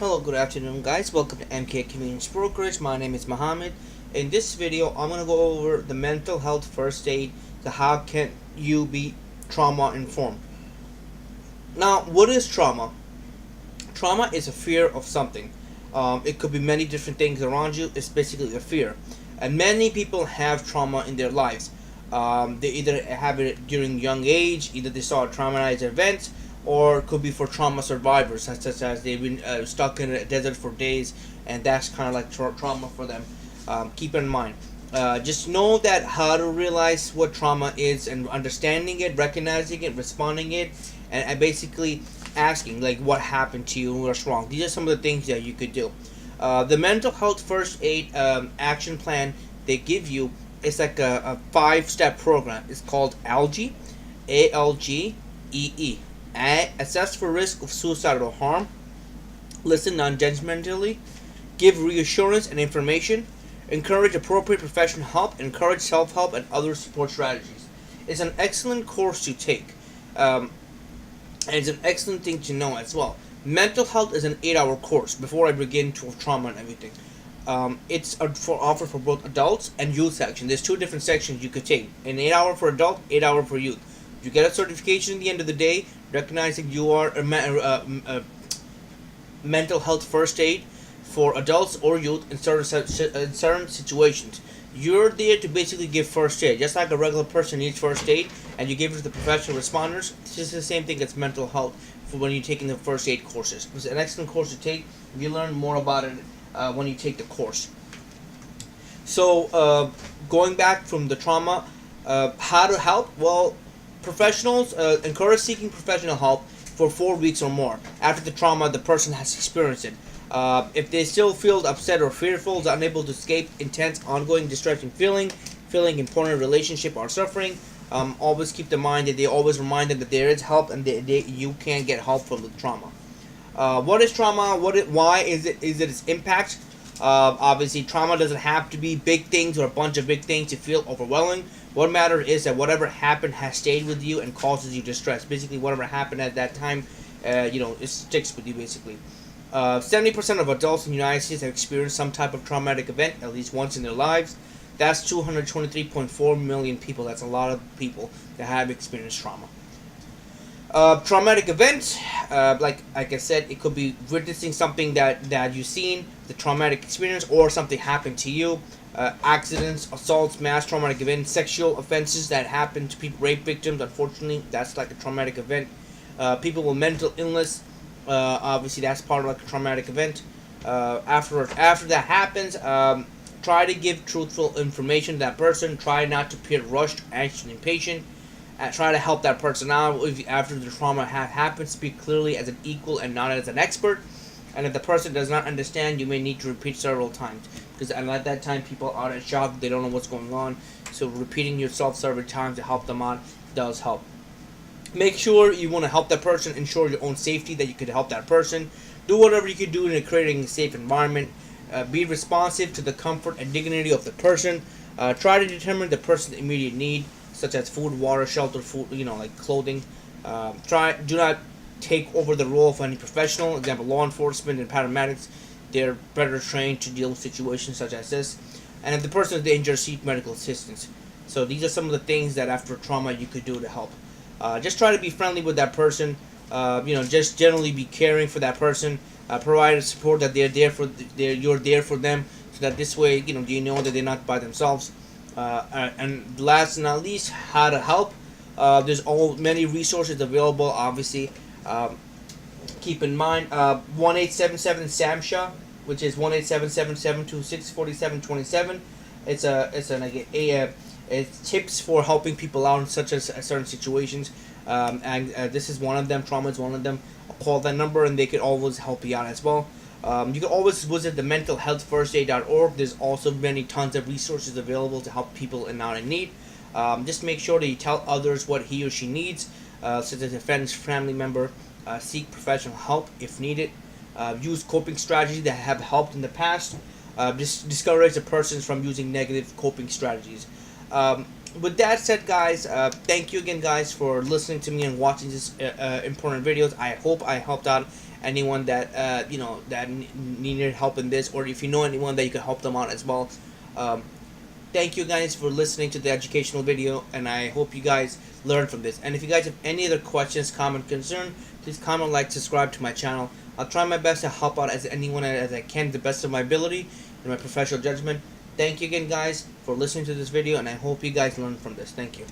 Hello, good afternoon, guys. Welcome to MK Convenience Brokerage. My name is Mohammed. In this video, I'm going to go over the mental health first aid, the how can you be trauma informed. Now, what is trauma? Trauma is a fear of something. It could be many different things around you. It's basically a fear. And many people have trauma in their lives. They either have it during young age, either they saw a traumatized event, or it could be for trauma survivors, such as they've been stuck in a desert for days, and that's kind of like trauma for them. Keep in mind. Just know that how to realize what trauma is and understanding it, recognizing it, responding it, and basically asking like what happened to you, what's wrong. These are some of the things that you could do. The mental health first aid action plan they give you is like a 5-step program. It's called ALGEE, ALGEE. Assess for risk of suicidal harm, listen non-judgmentally, give reassurance and information, encourage appropriate professional help, encourage self-help and other support strategies. It's an excellent course to take, and it's an excellent thing to know as well. Mental health is an 8-hour course before I begin to trauma and everything. It's offered for both adults and youth section. There's 2 different sections you could take: an 8-hour for adult, 8-hour for youth. You get a certification at the end of the day, recognizing you are a mental health first aid for adults or youth in certain situations. You're there to basically give first aid, just like a regular person needs first aid, and you give it to the professional responders. This is the same thing as mental health for when you're taking the first aid courses. It's an excellent course to take. You learn more about it when you take the course. So, going back from the trauma, how to help? Well, professionals encourage seeking professional help for 4 weeks or more after the trauma the person has experienced it. If they still feel upset or fearful, is unable to escape intense, ongoing, distressing feeling important relationship or suffering, always keep in mind that they always remind them that there is help and you can get help from the trauma. What is trauma? Why is it its impact? Obviously, trauma doesn't have to be big things or a bunch of big things to feel overwhelming. What matters is that whatever happened has stayed with you and causes you distress. Basically, whatever happened at that time, it sticks with you, basically. 70% of adults in the United States have experienced some type of traumatic event at least once in their lives. That's 223.4 million people. That's a lot of people that have experienced trauma. Traumatic event, like I said, it could be witnessing something that you've seen, the traumatic experience, or something happened to you. Accidents, assaults, mass traumatic events, sexual offenses that happen to people, rape victims. Unfortunately, that's like a traumatic event. People with mental illness, obviously that's part of like a traumatic event. After that happens, try to give truthful information to that person. Try not to appear rushed, anxious, and impatient. Try to help that person out. After the trauma happens, speak clearly as an equal and not as an expert. And if the person does not understand, you may need to repeat several times. Because at that time, people are in shock. They don't know what's going on. So repeating yourself several times to help them out does help. Make sure you want to help that person. Ensure your own safety, that you could help that person. Do whatever you can do in creating a safe environment. Be responsive to the comfort and dignity of the person. Try to determine the person's immediate need, such as food, water, shelter, food, like clothing. Do not take over the role of any professional. Example, law enforcement and paramedics. They're better trained to deal with situations such as this. And if the person is injured, seek medical assistance. So these are some of the things that after trauma you could do to help. Just try to be friendly with that person. Just generally be caring for that person. Provide support that you're there for them, so that this way you know that they're not by themselves. And last and not least, how to help. There's many resources available. Obviously, keep in mind 1877 SAMHSA, which is 1-877-726-4727. It's tips for helping people out in such as certain situations, and this is one of them. Trauma is one of them. Call that number and they could always help you out as well. You can always visit the mentalhealthfirstaid.org. There's also tons of resources available to help people out in need. Just make sure that you tell others what he or she needs, such as a friend's family member. Seek professional help if needed. Use coping strategies that have helped in the past. Discourage the persons from using negative coping strategies. With that said, guys, thank you again, guys, for listening to me and watching this important videos. I hope I helped out anyone that that needed help in this, or if you know anyone that you can help them out as well. Um, Thank you guys for listening to the educational video, and I hope you guys learn from this. And if you guys have any other questions, comment, concern, please comment, like, subscribe to my channel. I'll try my best to help out as anyone as I can, to the best of my ability and my professional judgment. Thank you again, guys, for listening to this video, and I hope you guys learn from this. Thank you.